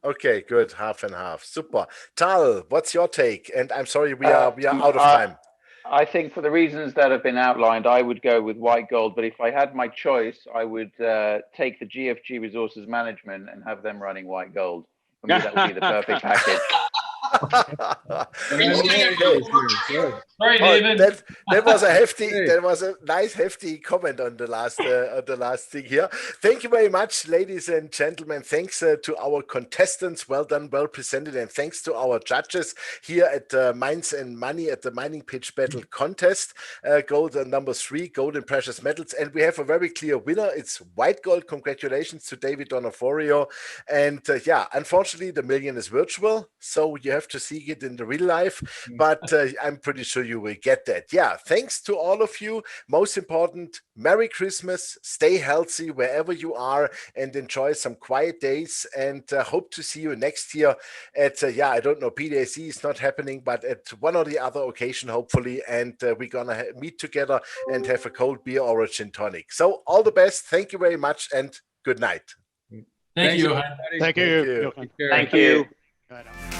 Okay, good. Half and half. Super. Tal, what's your take? And I'm sorry, we are out of time. I think for the reasons that have been outlined, I would go with white gold. But if I had my choice, I would take the GFG Resources Management and have them running white gold. For me, that would be the perfect package. Sorry, David. That was a hefty. That was a nice hefty comment on the last thing here. Thank you very much, ladies and gentlemen. Thanks to our contestants. Well done, well presented, and thanks to our judges here at Mines and Money at the Mining Pitch Battle Contest. Gold number 3, gold and precious metals, and we have a very clear winner. It's white gold. Congratulations to David Stonoforio. And yeah, unfortunately, the million is virtual, so you have to see it in the real life, but I'm pretty sure you will get that. Yeah, thanks to all of you. Most important, Merry Christmas, stay healthy wherever you are, and enjoy some quiet days, and hope to see you next year at, I don't know, PDAC is not happening, but at one or the other occasion, hopefully, and we're gonna meet together and have a cold beer or a gin tonic. So all the best. Thank you very much, and good night. Thank you, Jochen. Thank you. Thank you. Right on.